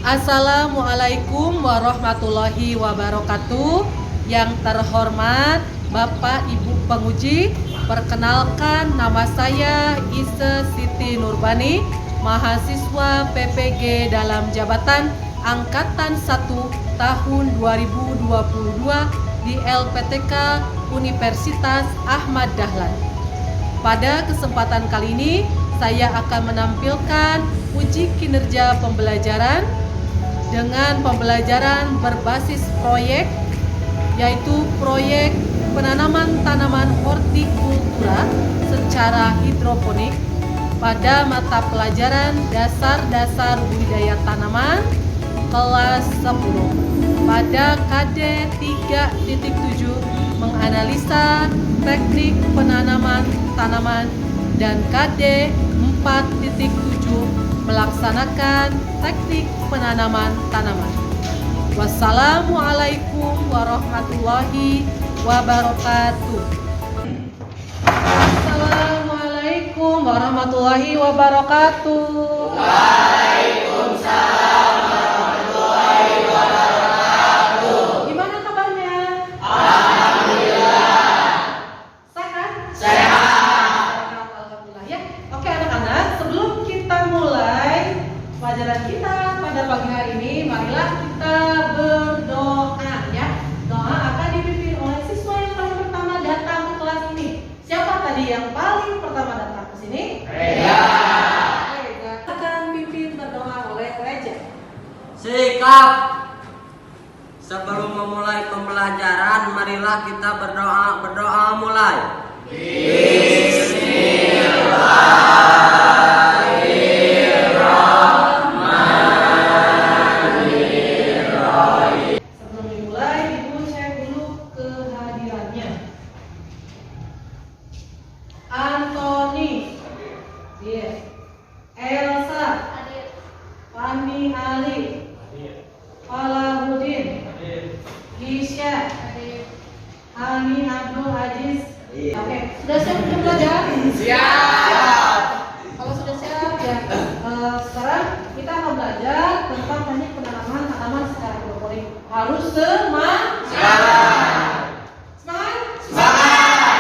Assalamualaikum warahmatullahi wabarakatuh. Yang terhormat Bapak Ibu Penguji, perkenalkan nama saya Ise Siti Nurbani, mahasiswa PPG dalam jabatan Angkatan 1 tahun 2022 di LPTK Universitas Ahmad Dahlan. Pada kesempatan kali ini, saya akan menampilkan uji kinerja pembelajaran dengan pembelajaran berbasis proyek, yaitu proyek penanaman tanaman hortikultura secara hidroponik pada mata pelajaran dasar-dasar budidaya tanaman kelas 10 pada KD 3.7 menganalisa teknik penanaman tanaman dan KD 4.7 melaksanakan teknik penanaman tanaman. Wassalamualaikum warahmatullahi wabarakatuh. Assalamualaikum warahmatullahi wabarakatuh. Waalaikumsalam warahmatullahi wabarakatuh. Gimana kabarnya? Alhamdulillah. Sehat? Sehat. Alhamdulillah ya. Oke anak-anak, sebelum kita mulai pelajaran kita pada pagi hari ini, marilah kita berdoa ya. Doa akan dipimpin oleh siswa yang paling pertama datang ke kelas ini. Siapa tadi yang paling pertama datang ke sini? Reza. Reza akan pimpin berdoa oleh Reza. Sikap. Sebelum memulai pembelajaran, marilah kita berdoa mulai. Sebelum dimulai, Ibu cek dulu kehadirannya. Antoni, dia. Elsa, Fani Ali, Falahudin, Gisya, Hani Abdul Aziz. Oke, sudah siap untuk belajar? Siap. Kalau sudah siap ya, sekarang kita akan belajar tentang teknik penanaman tanaman secara hidroponik. Harus semangat. Semangat. Semangat.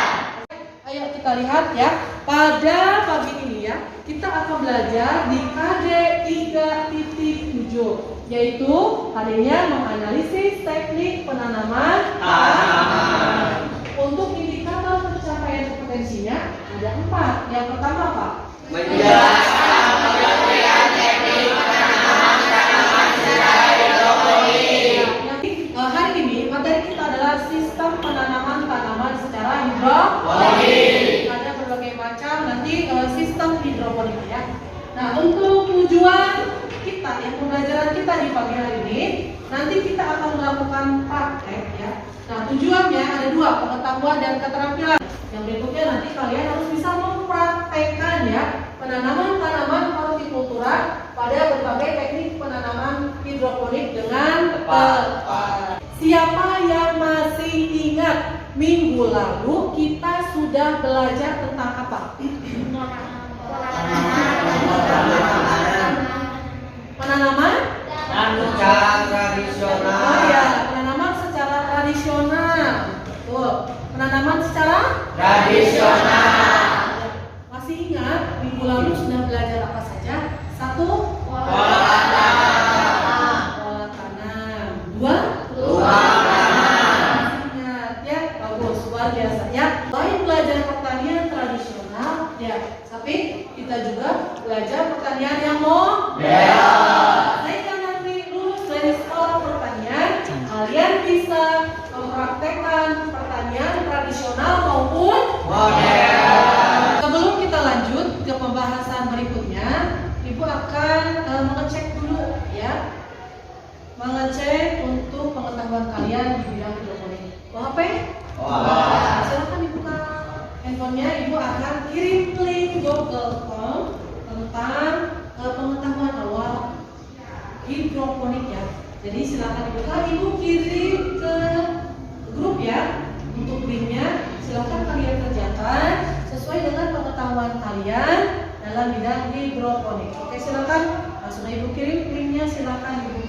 Ayo kita lihat ya. Pada pagi ini ya, kita akan belajar di KD 3.7, yaitu harinya menganalisis teknik penanaman tanaman. Untuk indikator pencapaian kompetensinya ada 4. Yang pertama apa? Menjelaskan pengertian teknik penanaman tanaman secara hidroponik. Hari ini materi kita adalah sistem penanaman tanaman secara hidroponik. Ada berbagai macam nanti sistem hidroponik ya. Nah, untuk tujuan kita ya, pembelajaran kita di pagi hari ini, nanti kita akan melakukan praktek ya. Nah, tujuannya ada 2, pengetahuan dan keterampilan. Yang berikutnya nanti kalian harus bisa mempraktekkan ya penanaman tanaman hortikultura pada berbagai teknik penanaman hidroponik dengan tepat. Siapa yang masih ingat minggu lalu kita sudah belajar tentang apa? Penanaman Secara tradisional. Oh ya, penanaman secara tradisional. Betul. Penanaman secara Tradisional. Masih ingat minggu lalu sudah belajar apa saja? 1. Pola tanam. Pola tanam. 2. Ingat ya, bagus, luar biasa ya. Selain belajar pertanian tradisional ya, tapi kita juga belajar pertanian yang modern. Nah, nanti lulus dari sekolah pertanian, kalian bisa mempraktekkan pertanian tradisional maupun Modern. Sebelum kita lanjut ke pembahasan berikutnya, Ibu akan mengecek dulu ya, mengecek untuk pengetahuan kalian di bidang hidroponik. Bawa HP? Wah. Silakan dibuka handphonenya. Ibu akan kirim link google.com tentang pengetahuan awal hidroponik ya. Jadi silakan dibuka. Ibu kirim ke grup ya. Untuk linknya silakan kalian kerjakan sesuai dengan pengetahuan kalian dalam bidang hidroponik. Oke, silakan. Sudah Ibu kirim linknya, silakan dibuka.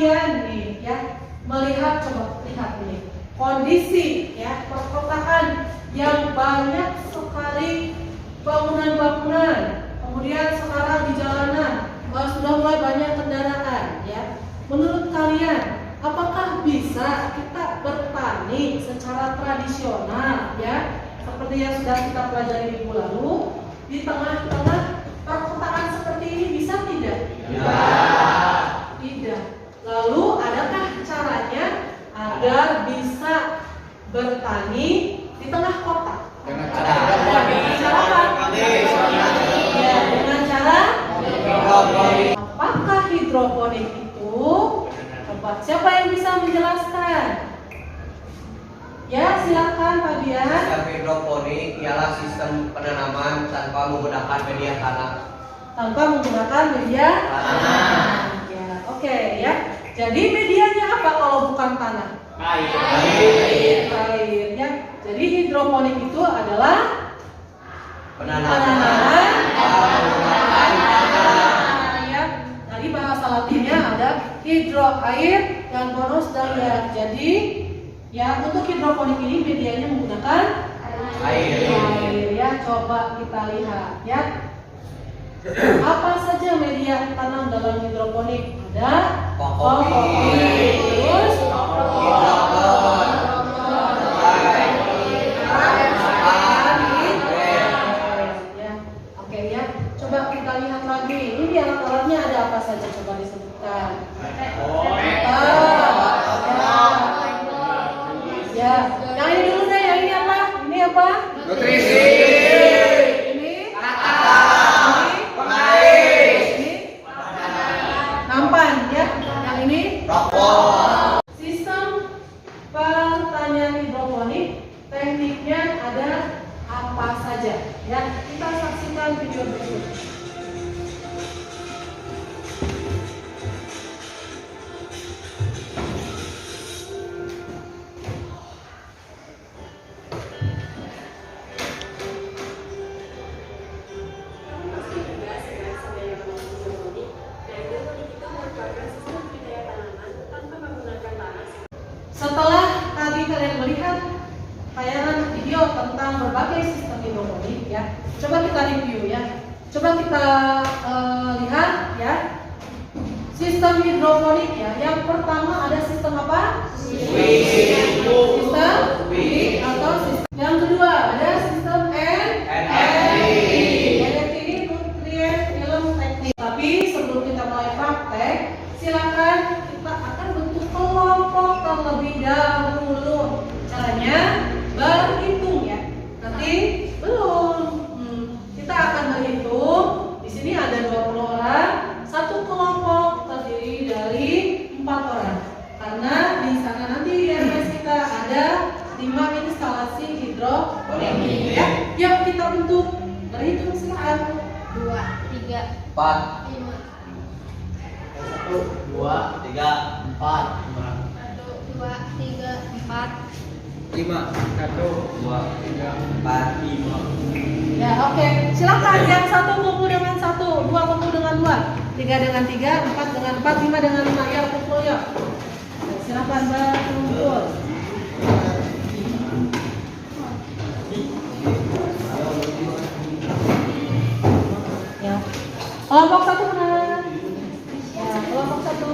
kalian nih ya melihat, coba lihat nih kondisi ya perkotaan yang banyak sekali bangunan-bangunan, kemudian sekarang di jalanan sudah mulai banyak kendaraan ya. Menurut kalian, apakah bisa kita bertani secara tradisional ya, seperti yang sudah kita pelajari minggu lalu di tengah-tengah perkotaan seperti ini, bisa tidak? Tidak. Lalu adakah caranya agar bisa bertani di tengah kota? Dengan cara Ya, dengan cara apakah hidroponik itu? Coba siapa yang bisa menjelaskan? Ya, silakan Pak Bian. Sistem hidroponik ialah sistem penanaman tanpa menggunakan media tanah. Tanpa menggunakan media tanah. Ya, oke ya. Jadi medianya apa kalau bukan tanah? Air. Air ya. Jadi hidroponik itu adalah Penanaman ya. Tadi bahasa Latinnya ada hidro air dan bonus daya. Jadi ya untuk hidroponik ini medianya menggunakan air ya. Coba kita lihat ya. Apa saja media tanam dalam hidroponik? Ada Kokopi, terus ya. Oke ya. Coba kita lihat lagi. Ini alat-alatnya ada apa saja? Coba disebutkan. Ya. Yang ini dulu deh. Yang ini apa? Ini apa? nutrisi, Ini pengais, ini nampan ya. Yang ini rokok. sistem pertanian hidroponik, tekniknya ada apa saja ya. Kita saksikan video berikut. Setelah tadi kalian melihat tayangan video tentang berbagai sistem hidroponik ya, coba kita review ya. Coba kita lihat ya sistem hidroponik ya. Yang pertama ada sistem apa? Sistem atau sistem. Yang kedua ada sistem NFT. NFT ini nutrien film teknik. Tapi sebelum kita mulai praktek, silakan kita akan bentuk kelompok terlebih dahulu. Caranya berhitung ya. Nanti belum. Kita akan berhitung. Di sini ada 20 orang. Satu kelompok terdiri dari 4 orang. Karena di sana nanti di RS kita ada 5 instalasi hidroponik ya. Yuk kita bentuk. Berhitung silakan. 2, 3, 4, 5, 1, 2, 3, 4, 1, 2, 3, 4. 5, 1, 2, 3, 4, 5. Ya oke. Silakan yang satu kumpul dengan satu, dua kumpul dengan dua, tiga dengan tiga, empat dengan empat, lima dengan lima. Ya kumpul ya. Silakan berkumpul. Ya. Kelompok satu mana? Ya, kelompok satu.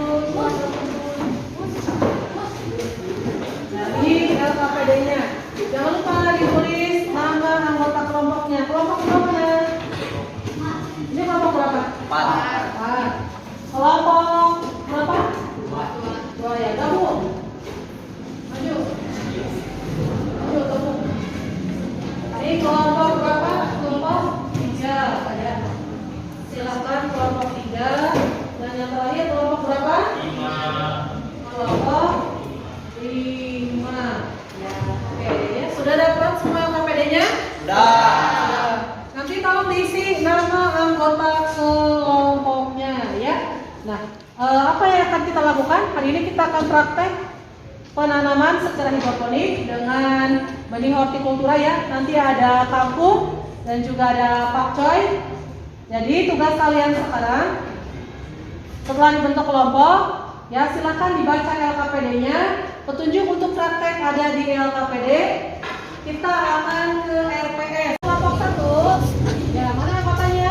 Nah, ini LKPD-nya. Jangan lupa ditulis nama anggota kelompoknya. Kelompok mana? Ini kelompok berapa? 4. Kelompok berapa? 2 ya, gabung. Maju. Maju, gabung. Ini kelompok berapa? Kelompok 3 ya. Silakan kelompok 3. Dan yang terakhir kelompok berapa? 5. Kelompok 5. Ya, oke ya. Sudah dapat semua KPD-nya? Sudah. Nanti tolong diisi nama anggota kelompoknya ya. Nah, apa yang akan kita lakukan? Hari ini kita akan praktek penanaman secara hidroponik dengan benih hortikultura ya. Nanti ada kangkung dan juga ada pakcoy. Jadi tugas kalian sekarang setelah dibentuk kelompok, Ya, silakan dibaca LKPD-nya. Petunjuk untuk praktek ada di LKPD. Kita akan ke RPS. Kelompok 1. Ya, mana anggotanya?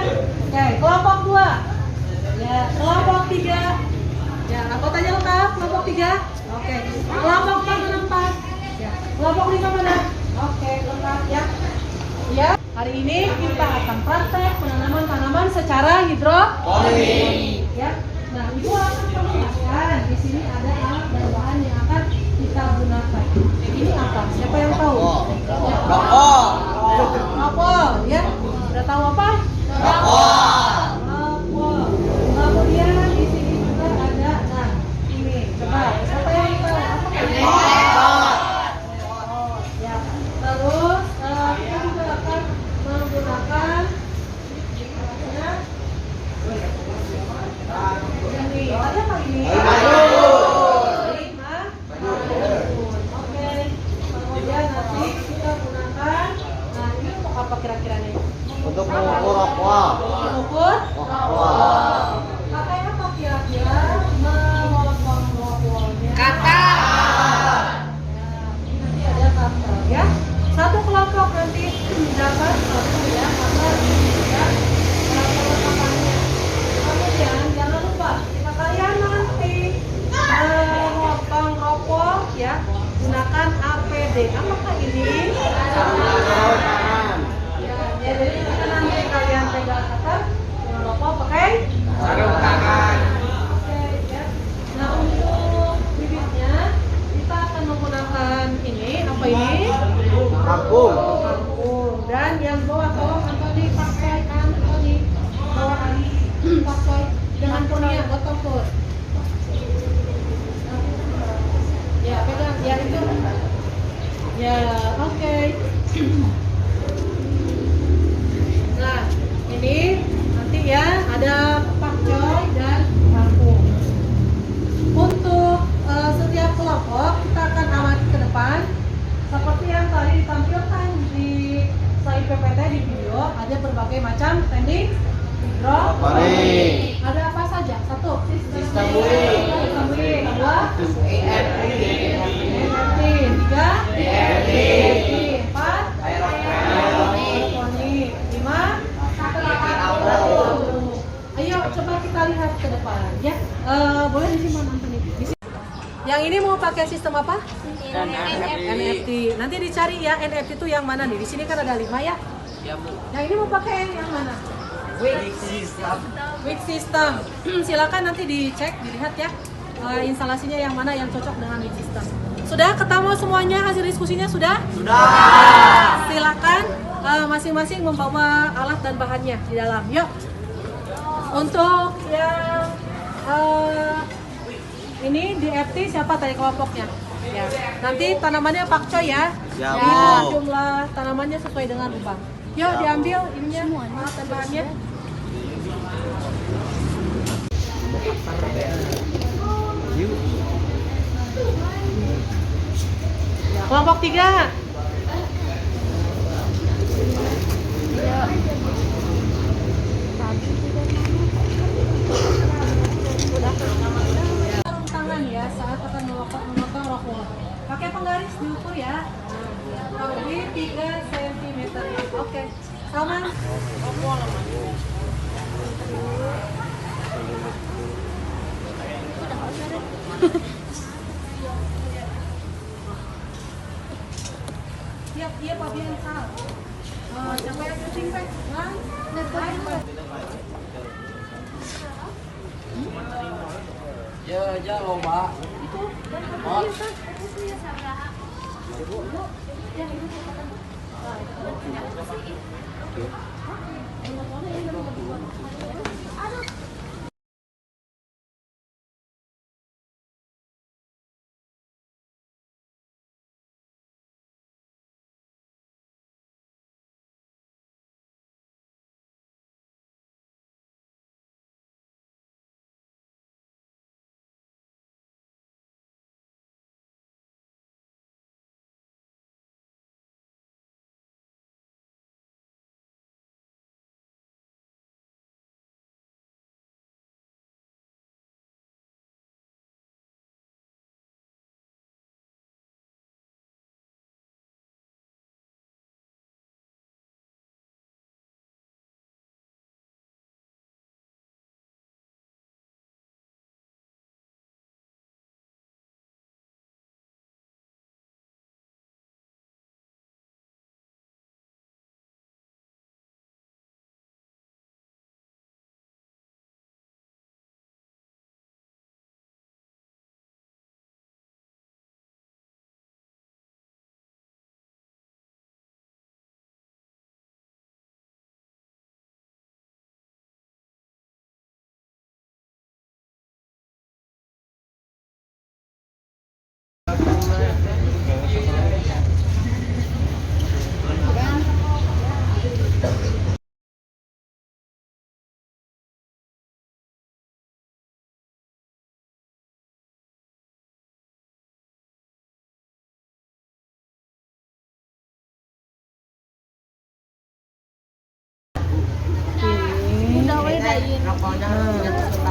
Oke, kelompok 2. Ya, kelompok 3. Ya, anggotanya lengkap, kelompok 3. Oke. Kelompok 4 dan 4. Ya, kelompok 5 mana? Oke, lengkap ya. Ya, hari ini kita akan praktek penanaman tanaman secara hidroponik. Ya. Nah, ibu akan menggunakan di sini ada alat dan bahan yang akan kita gunakan. Ini apa? Siapa yang tahu? Rapol, ya. Udah tahu apa? Rapol. Kemudian di sini juga ada, nah, ini. Coba, siapa yang tahu? Apa? Oh, ya. Terus kita juga akan menggunakan ini. Ada apa ini? Oke. Kemudian nanti kita gunakan. Nah, ini untuk apa kira-kira nih? Untuk mengukur aqua. Mengukur? Pakai apa kira-kira? Mengukur-mengukurnya. Kata. Ini nanti ada kata ya. Satu kelompok nanti dapat satu ya, kata ya. Perlengkapannya. Kemudian jangan lupa jika kalian nanti memotong rokok ya, gunakan APD. Apakah ini? Ya, jadi jika nanti kalian pegang apa? Rokok pakai Sarung tangan. Oke, ya. Nah, untuk bibitnya kita akan menggunakan ini, apa ini? Kangkung. Kangkung. Dan yang bawah Antoni pakai Antoni bawa Ali pakai dengan Kurnia gotong pur. Ya, pegang ya itu. Ya, oke. Nah, ini nanti ya ada pakcoy dan kangkung. Untuk setiap kelompok kita akan amati ke depan seperti yang tadi ditampilkan di slide PPT di video. Ada berbagai macam teknik hidroponik. Ada apa saja? Satu, sistem wing. Dua, NFT. Tiga, DFT. Empat, aeroponik. Lima, ayo coba kita lihat ke depan ya. Boleh disimpan Antoni. Yang ini mau pakai sistem apa? NFT. Nanti dicari ya NFT itu yang mana nih? Di sini kan ada 5 ya. Yang ini mau pakai yang mana? Weak system. Silakan nanti dicek, dilihat ya. Instalasinya yang mana yang cocok dengan weak system. Sudah ketemu semuanya hasil diskusinya sudah? Sudah. Silakan masing-masing membawa alat dan bahannya di dalam. Yuk. Untuk yang ini DFT siapa tadi kelompoknya? Ya. Nanti tanamannya pakcoy ya. Ya, Jadi Bu. jumlah tanamannya sesuai dengan lubang. Yuk diambil ininya alat dan bahannya. Ya, kelompok 3. Sarung tangan ya saat akan memotong rokok. Pakai penggaris diukur ya. Kurang lebih 3 cm. Oke. Sama. Siap, iya Pak Bian sal. Siapa yang syuting Pak? Ya loba. Itu dan Oh. yang itu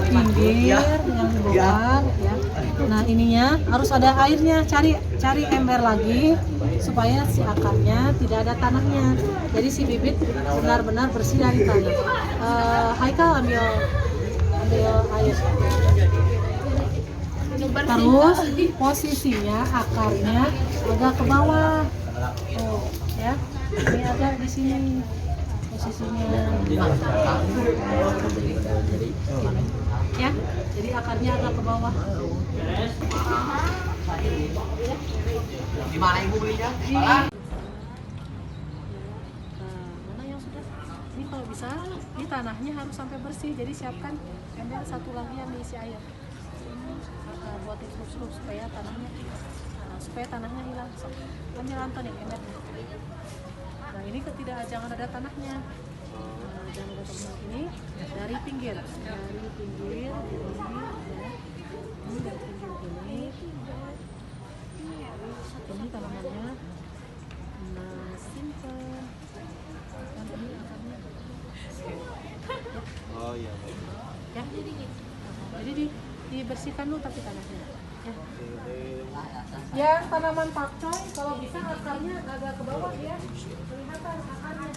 pinggir yang dibongkar ya. Nah ininya harus ada airnya, cari ember lagi supaya si akarnya tidak ada tanahnya. Jadi si bibit benar-benar bersih dari tanah. Haikal ambil air. Terus posisinya akarnya agak ke bawah. Oh, ya. Ini agak di sini posisinya. Ya, jadi akarnya agak ke bawah. Di mana ibu belinya? Mana yang sudah? Ini kalau bisa, ini tanahnya harus sampai bersih. Jadi siapkan ember satu lagi yang diisi air. Buat terus supaya tanahnya hilang. Ambil Anton yang embernya. Nah ini jangan ada tanahnya. Jangan ada tanah ini dari pinggir ini ya. Ini dari pinggir ini. Ini tanamannya. Nah simpan. Dan ini akarnya. Oh iya. Ya. Jadi dibersihkan dulu tapi tanahnya. Ya. Yang tanaman pakcoy kalau bisa akarnya agak ke bawah ya. Kelihatan akarnya.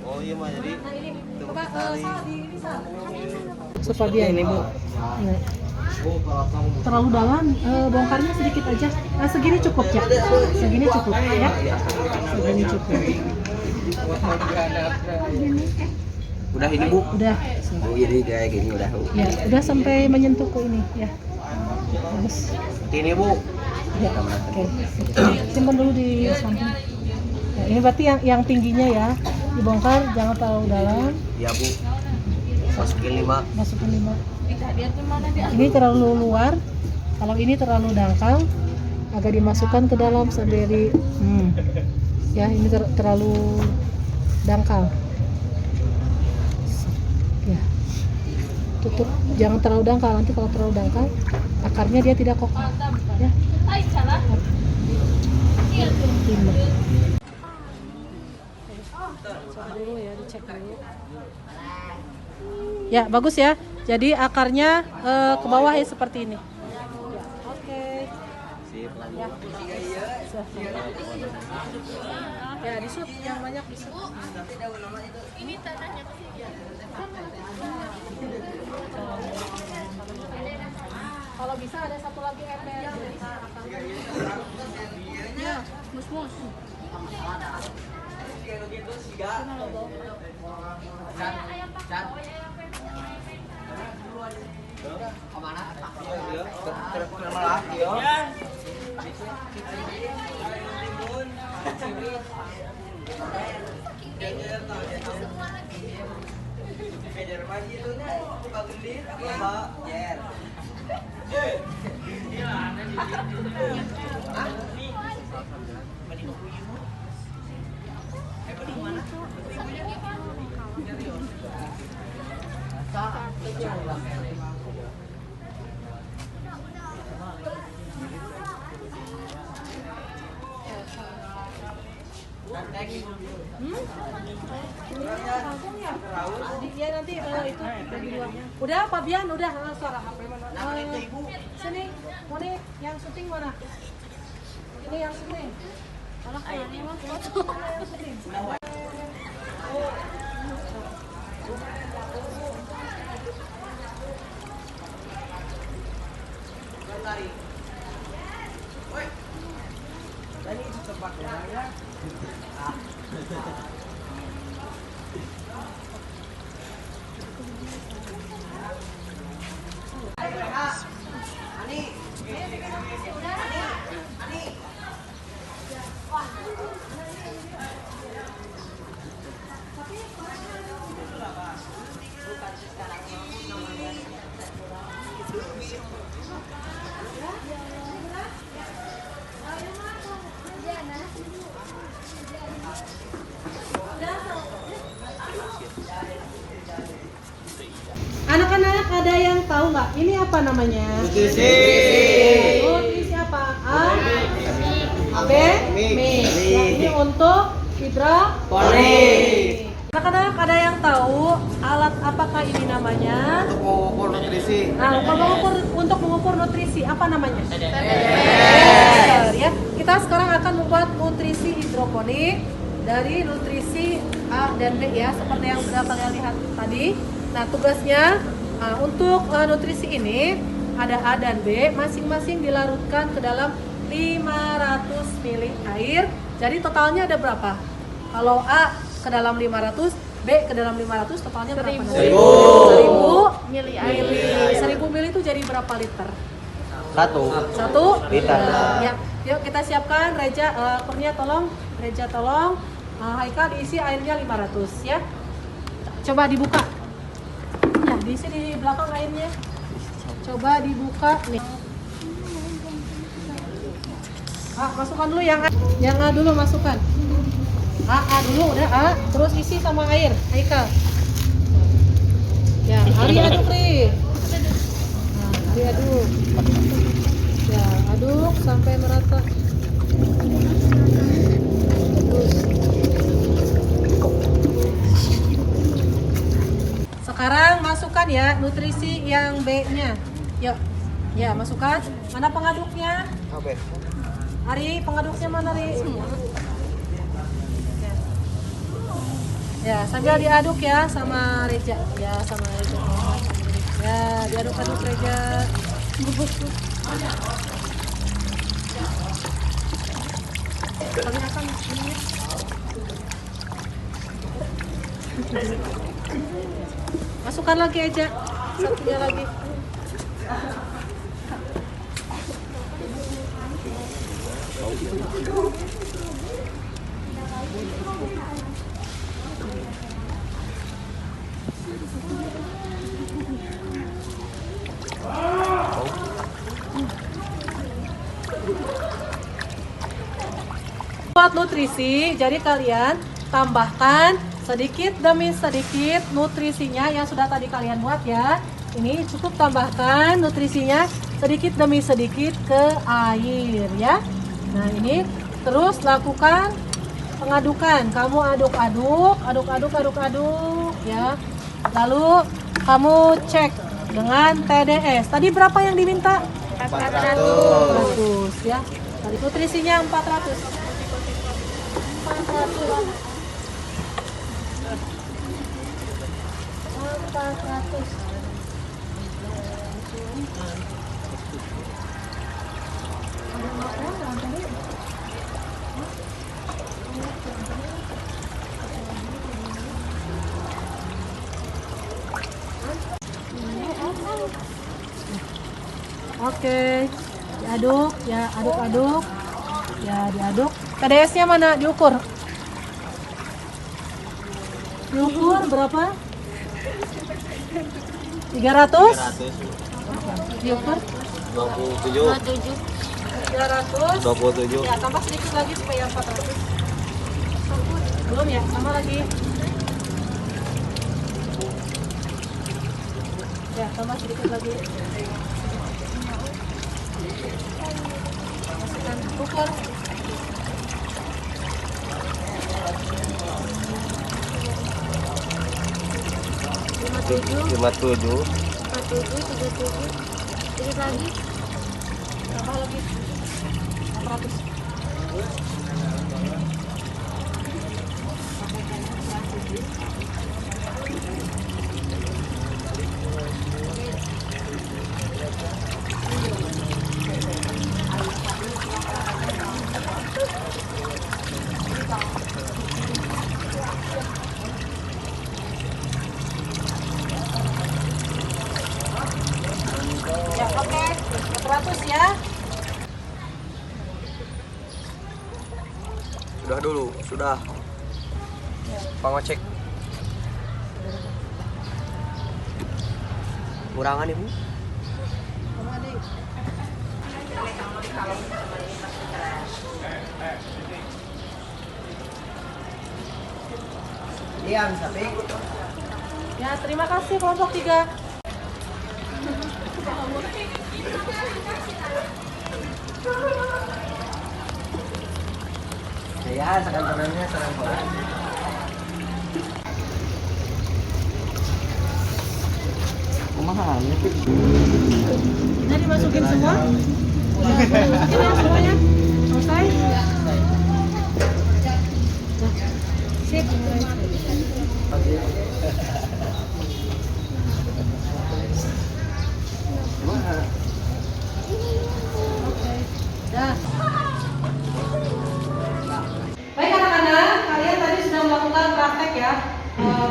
Oh iya mah jadi. Nah ini coba ini Sal. Seperti ini bu. Ya. Terlalu dalam, bongkarnya sedikit aja. Nah, segini cukup ya. Segini cukup ya. Segini cukup. Udah ini bu. Udah. Oh ini kayak gini udah bu. Ya, udah sampai menyentuh ke ini ya. Bagus. Ini bu. Ya. Oke. Simpan dulu di samping. Ya, ini berarti yang tingginya ya. Dibongkar jangan terlalu dalam. Iya bu. Masukin 5. Ini terlalu luar. Kalau ini terlalu dangkal, agak dimasukkan ke dalam sampai di ya ini terlalu dangkal. Ya. Tutup, jangan terlalu dangkal. Nanti kalau terlalu dangkal, akarnya dia tidak kokoh. Ya. Coba dulu ya, dicek dulu. Ya, bagus ya. Jadi akarnya ke bawah ya seperti ini. Ya, oke. Ya, disut yang banyak disut. Ini tanahnya kecil. Kalau bisa ada satu lagi ember. Ya, mus-mus. Iya nanti itu bagi dua. Udah Fabian, udah suara HP mana? Sini, Monik, yang syuting mana? Ini yang syuting. Kalau kayaknya mah foto. Anak-anak ada yang tahu nggak? Ini apa namanya? Nutrisi. Nutrisi apa? A, B, M. Ya, ini untuk hidroponik. Anak-anak ada yang tahu alat alat apakah ini namanya? Untuk mengukur nutrisi. Nah, untuk mengukur nutrisi apa namanya? Ya, kita sekarang akan membuat nutrisi hidroponik dari nutrisi A dan B ya, seperti yang sudah kalian lihat tadi. Nah, tugasnya untuk nutrisi ini ada A dan B, masing-masing dilarutkan ke dalam 500 ml air. Jadi totalnya ada berapa? Kalau A ke dalam 500, B ke dalam 500, totalnya berapa? 1000 mili. 1000 mili itu jadi berapa liter? Satu Liter. Ya, yuk kita siapkan. Reja, Kurnia tolong. Reja tolong. Haikal diisi airnya 500 ya. Coba dibuka. Ya, diisi di belakang airnya. Coba dibuka nih. Masukkan dulu yang A dulu masukkan. A dulu udah A, terus isi sama air. Haikal. Ya, Ari aduk Ri. Nah, Ari aduk. Ya, aduk sampai merata. Terus. Sekarang masukkan ya nutrisi yang B-nya. Yuk. Ya, masukkan. Mana pengaduknya? Oke. Ari, pengaduknya mana, Ri? Ya, sambil diaduk ya sama Reja. Ya, sama Reja. Ya, diaduk-aduk Reja. Kami akan ini. Masukkan lagi aja. Satunya lagi. Buat nutrisi, jadi kalian tambahkan sedikit demi sedikit nutrisinya yang sudah tadi kalian buat ya. Ini cukup tambahkan nutrisinya sedikit demi sedikit ke air ya. Nah, ini terus lakukan pengadukan. Kamu aduk-aduk ya. Lalu kamu cek dengan TDS. Tadi berapa yang diminta? 400 ya. Tadi nutrisinya 400. 400. Oke, diaduk, ya aduk-aduk, ya diaduk. TDS-nya mana? Diukur. Diukur berapa? 300? Diukur 27. 300. 27. Ya, tambah sedikit lagi supaya 400. Belum ya, sama lagi. Ya, tambah sedikit lagi. Masukkan ukur. 57. 47, 37. Sedikit lagi. Tambah lagi 400. Ya, oke. 400 ya. Sudah dulu, sudah. Pengecek. Kurangan Ibu? Sama adik. Iya, bisa Pi. Ya, terima kasih kelompok 3. Ya, sekarang-sekarangnya serang pelan. Udah dimasukin semua? Udah dimasukin ya semuanya? Selesai? Sip. Dah. Baik anak-anak, kalian tadi sudah melakukan praktek ya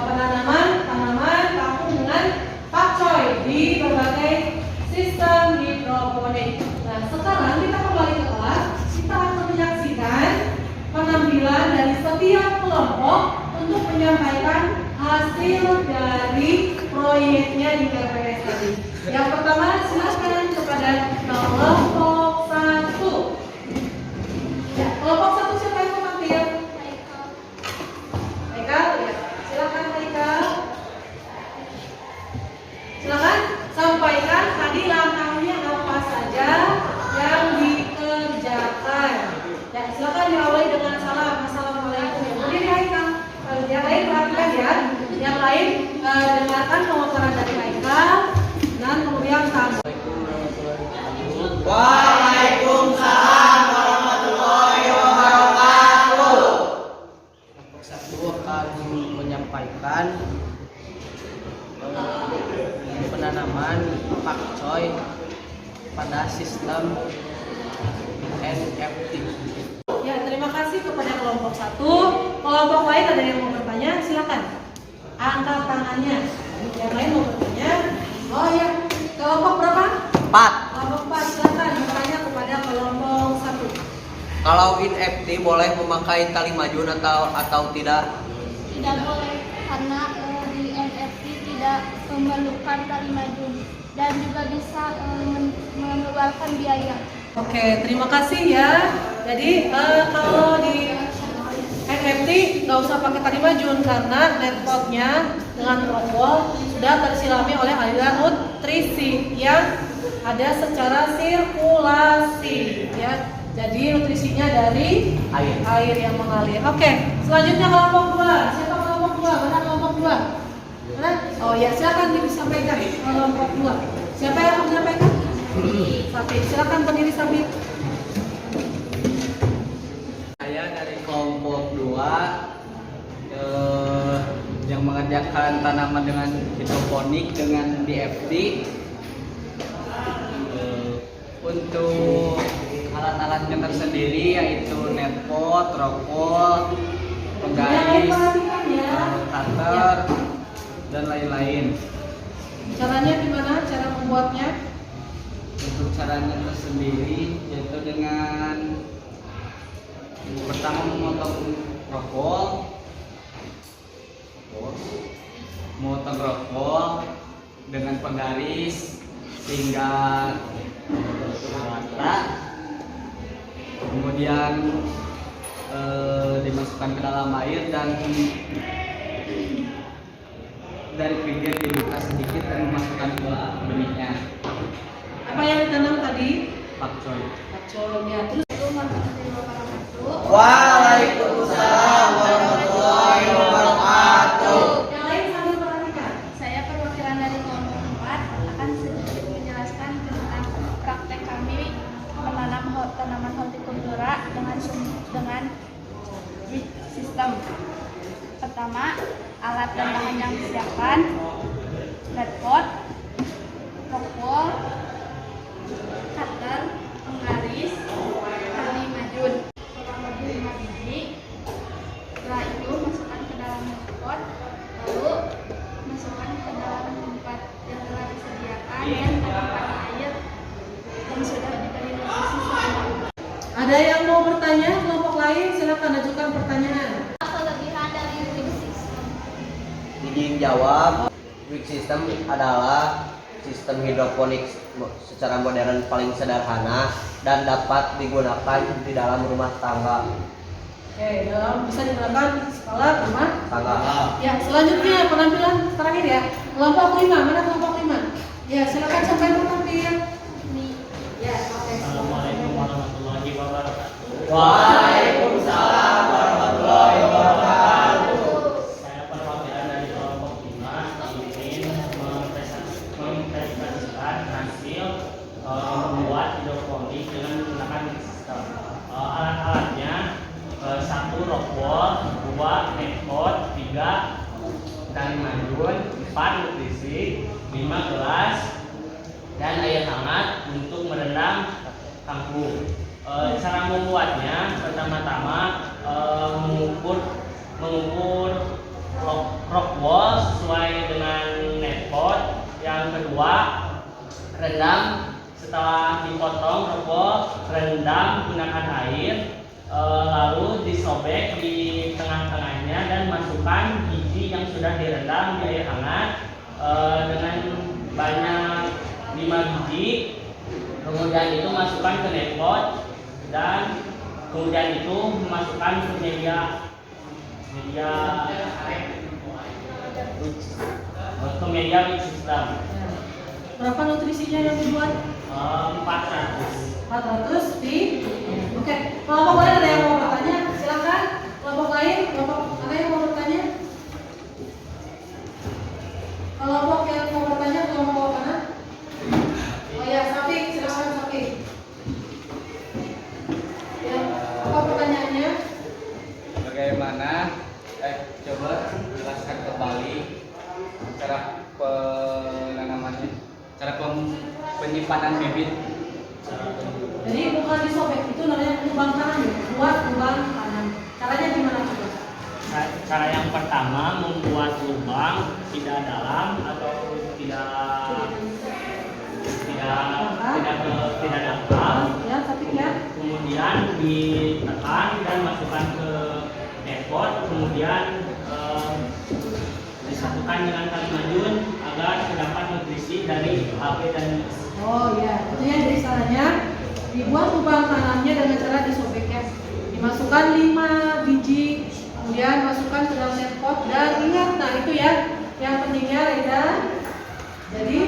penanaman tanaman kampung dengan pakcoy di berbagai sistem hidroponik. Nah sekarang kita kembali ke kelas, kita akan menyaksikan penampilan dari setiap kelompok untuk menyampaikan hasil dari proyeknya di TPS tadi. Yang pertama silakan kepada kelompok 1. Ya, kelompok 1 siapa yang mau tampil? Haikal, ya. Silakan Haikal. Silakan sampaikan tadi langkahnya apa saja yang dikerjakan. Ya, silakan diawali dengan salam. Assalamualaikum. Berdiri Haikal. Yang lain perhatikan ya. Yang lain dengarkan pemaparan dari Haikal dan kemudian kamu. Waalaikumsalam warahmatullahi wabarakatuh. Kelompok 1 akan menyampaikan penanaman pakcoy pada sistem NFT. Ya, terima kasih kepada kelompok 1. Kelompok lain ada yang mau bertanya? Silakan. Angkat tangannya. Yang lain mau bertanya? Oh ya, kelompok berapa? 4. Kelompok 4, silakan bertanya kepada kelompok 1. Kalau NFT boleh memakai tali majun atau tidak? Tidak boleh karena di NFT tidak memerlukan tali majun dan juga bisa mengeluarkan biaya. Oke, terima kasih ya. Jadi kalau di NFT nggak usah pakai tali majun karena netpotnya dengan rompol sudah tersilami oleh aliran nutrisi yang ada secara sirkulasi ya. Jadi nutrisinya dari air yang mengalir. Oke, selanjutnya kelompok 2. Siapa kelompok 2? Mana kelompok 2? Mana? Oh ya, silakan disampaikan kelompok 2. Siapa yang mau menyampaikan? Sapi. Silakan berdiri Sapi. Saya dari kelompok 2 yang mengerjakan tanaman dengan hidroponik dengan DFT. Untuk alat-alatnya tersendiri yaitu netpot, rokol, penggaris, cutter, dan lain-lain. Caranya gimana? Cara membuatnya? Untuk caranya tersendiri yaitu dengan pertama memotong rokol, dengan penggaris sehingga rata, kemudian dimasukkan ke dalam air dan dari pinggir dibuka sedikit dan memasukkan ke benihnya. Apa yang ditanam tadi? Pakcoy. Pakcoy ya. Terus Waalaikumsalam warahmatullahi wabarakatuh. yang lain sambil perhatikan. Saya perwakilan dari kelompok 4 akan sedikit menjelaskan tentang praktek kami menanam tanaman hortikultura dengan sistem. Pertama, alat dan bahan yang disiapkan: netpot, rokol, cutter, penggaris, tali majun, kurang lebih 5 biji. Setelah itu masukkan ke dalam netpot, lalu masukkan ke dalam tempat yang telah disediakan dan temukan air yang sudah diberi nutrisi sebelumnya. Ada yang mau bertanya? Kelompok lain silakan ajukan pertanyaan. Kelebihan dari drip system. Izin jawab. Drip system adalah sistem hidroponik secara modern paling sederhana dan dapat digunakan di dalam rumah tangga. Oke, bisa digunakan di skala rumah Tangga. ya. Selanjutnya penampilan terakhir ya. Kelompok 5, mana kelompok 5? Ya, silakan sampai tampil. Ya, oke. Assalamualaikum warahmatullahi wabarakatuh. Waalaikumsalam warahmatullahi wabarakatuh. Saya perwakilan dari kelompok 5 ingin membuatnya pertama-tama mengukur rock wall sesuai dengan net pot. Yang kedua, rendam. Setelah dipotong rock wall, rendam gunakan air, lalu disobek di tengah-tengahnya dan masukkan biji yang sudah direndam di air hangat dengan banyak 5 biji. Kemudian itu masukkan ke net pot dan kemudian itu masukkan ke media wicks system. Berapa nutrisinya yang dibuat? 400. 400 di. Oke. Kelompok lain ada yang mau bertanya? Silakan. Kelompok lain, ada yang mau bertanya? Kelompok yang mau bertanya, kelompok mana? Oh ya, Safi, silakan Safi. Ya, apa pertanyaannya? Bagaimana? Coba jelaskan kembali cara penanamannya, cara penyimpanan bibit. Jadi bukan disobek, itu namanya lubang tanam ya, buat lubang tanam. Caranya gimana coba? Cara yang pertama membuat lubang tidak dalam atau tidak dangkal. Ya, Safi ya. Kemudian ditekan dan masukkan ke net pot. Kemudian disatukan dengan tali majun agar terdapat nutrisi dari AB dan X. Oh ya, itu ya dari caranya dibuat lubang tanamnya dengan cara disobek ya. Dimasukkan 5 biji, kemudian masukkan ke dalam net pot dan ingat, nah itu ya yang pentingnya Reda. Jadi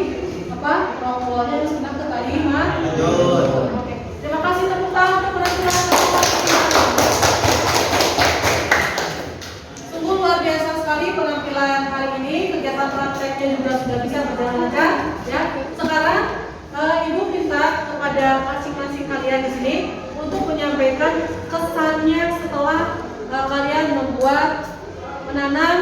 apa? Rock wall-nya harus kena ke tali majun. Oke. Terima kasih, tepuk tangan untuk penampilan. Sungguh luar biasa sekali penampilan hari ini. Kegiatan prakteknya juga sudah bisa berjalan lancar ya. Sekarang Ibu minta kepada masing-masing kalian di sini untuk menyampaikan kesannya setelah kalian menanam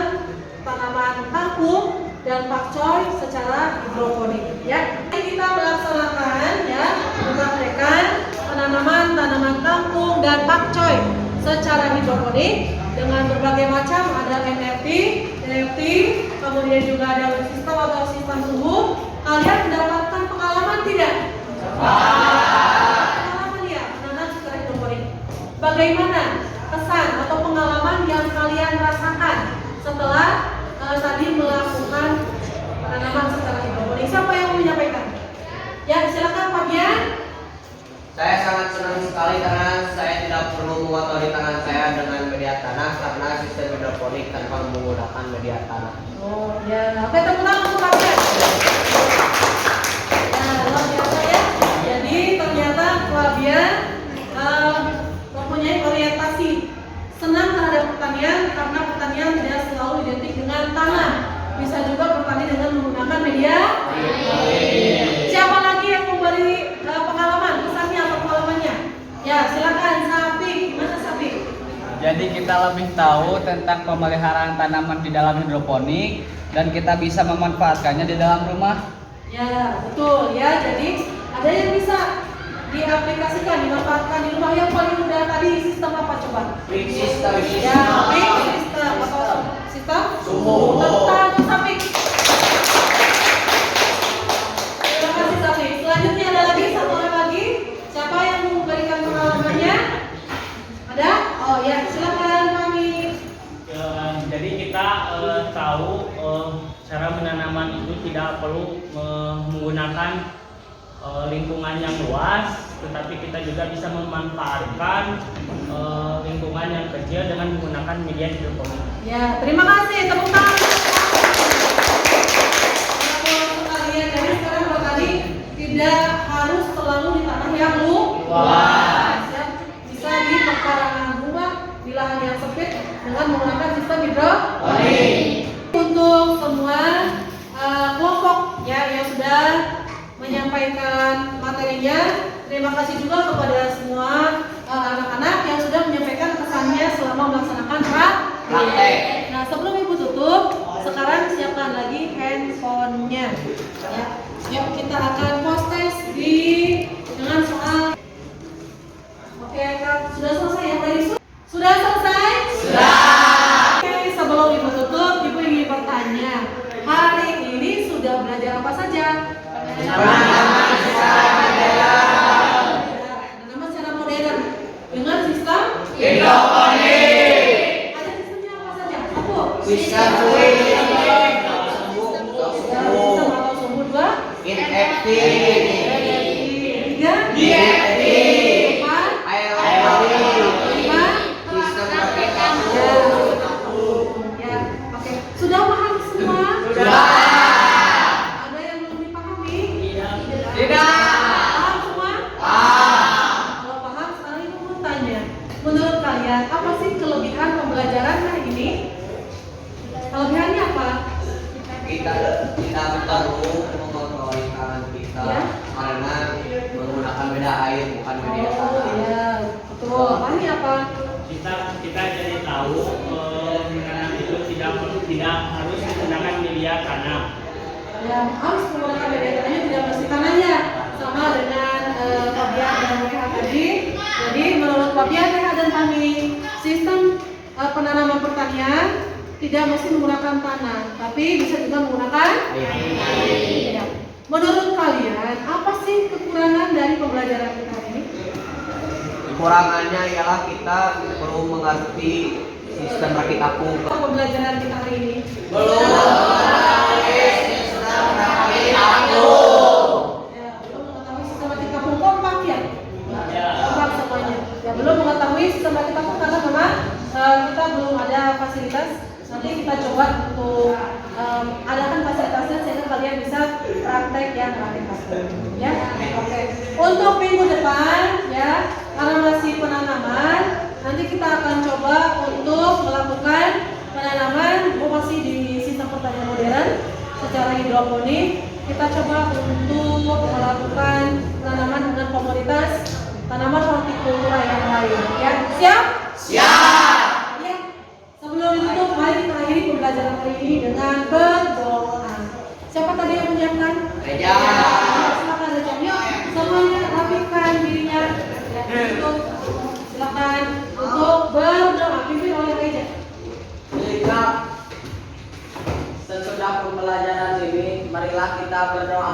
tanaman kangkung dan pakcoy secara hidroponik ya. Kita melaksanakan ya, mempraktekkan penanaman tanaman kangkung dan pakcoy secara hidroponik dengan berbagai macam, ada NFT, kemudian juga ada sistem atau sistem suhu. Kalian mendapatkan pengalaman tidak? Pengalaman ya, menanam secara hidroponik. Bagaimana kesan atau pengalaman yang kalian rasakan setelah tadi melakukan penanaman secara hidroponik? Siapa yang mau menyampaikan? Ya, silakan Fabian. Saya sangat senang sekali karena saya tidak perlu mengotori tangan saya dengan media tanah karena sistem hidroponik tanpa menggunakan media tanah. Oh ya, oke, tepuk tangan untuk Fabian. Nah, luar biasa ya. Jadi ternyata Fabian mempunyai orientasi senang terhadap pertanian karena pertanian tidak selalu identik dengan tanah. Bisa juga bertani dengan menggunakan media. Siapa lagi yang memberi pengalaman, kesannya atau pengalamannya? Ya, silakan Safi. Gimana Safi? Jadi kita lebih tahu tentang pemeliharaan tanaman di dalam hidroponik dan kita bisa memanfaatkannya di dalam rumah. Ya, betul ya. Jadi ada yang bisa diaplikasikan, dimanfaatkan di rumah. Yang paling mudah tadi sistem apa coba? Wicks system. Ya, wicks system atau sistem suhu. Tentang Safi. Terima kasih Safi. Selanjutnya ada lagi satu orang lagi. Siapa yang mau memberikan pengalamannya? Ada? Oh ya, silakan kami. Jadi kita tahu cara menanaman itu tidak perlu menggunakan lingkungan yang luas, tetapi kita juga bisa memanfaatkan lingkungan yang kecil dengan menggunakan media hidroponik. Ya, terima kasih. Tepuk tangan. Sekalian, jadi sekarang kalau tadi tidak harus selalu di tanah yang luas. Ya, bisa di pekarangan rumah, di lahan yang sempit dengan menggunakan sistem hidroponik. Untuk semua kelompok ya yang sudah menyampaikan materinya, terima kasih juga kepada semua anak-anak yang sudah menyampaikan kesannya selama melaksanakan praktek. Nah, sebelum Ibu tutup, sekarang siapkan lagi handphonenya. Ya, yuk kita akan post test dengan soal. Oke, Kak, sudah dengan sistem hidroponik. Ada sistemnya apa saja? Satu. Sistem Sistem atau sumbu. Dua. inaktif, Tiga. diaktif, Empat. aerobatik, Lima. sistem rakit kaku. Ya, oke. Sudah paham semua? Sudah. Ada yang belum dipahami? Tidak. Paham semua? Kalau paham, sekarang ibu mau tanya. Menurut kalian, apa sih kelebihan pembelajaran hari ini? Kelebihannya apa? Kita perlu mengontrol tangan kita Ya. karena menggunakan beda air bukan media Oh, tanah. iya. Betul. Ini apa? Kita jadi tahu menanam itu tidak harus menggunakan media tanam. Ya, harus menggunakan media tanamnya tidak mesti tanahnya. Sama dengan Fabian dan Reha tadi. Jadi menurut Fabian, Reha dan Fahmi, sistem penanaman pertanian tidak mesti menggunakan tanah, tapi bisa juga menggunakan air. Ya. Menurut kalian, apa sih kekurangan dari pembelajaran kita hari ini? Kekurangannya ialah kita perlu mengerti sistem rakit kaku. Apa pembelajaran kita hari ini? Belum mengetahui sistem rakit kaku. Ya, belum mengetahui sistem rakit kapung kompak ya? Kompak semuanya. Ya, belum mengetahui sistem rakit kapung karena memang kita belum ada fasilitas. Nanti kita coba untuk adakan fasilitasnya sehingga kalian bisa praktek yang rakit kapung. Ya, oke. Untuk minggu depan, ya, karena masih penanaman, nanti kita akan coba untuk melakukan penanaman masih di sistem pertanian modern secara hidroponik. Kita coba untuk melakukan penanaman dengan komoditas tanaman hortikultura yang lain. Ya, siap? Siap. Ya. Sebelum ditutup, mari kita akhiri pembelajaran hari ini dengan berdoa. Siapa tadi yang menyiapkan? Reja. Silakan Reja. Yuk, semuanya rapikan dirinya. Ya, untuk silakan untuk berdoa. Pimpin oleh Reja. Jika sesudah pembelajaran ini, marilah kita berdoa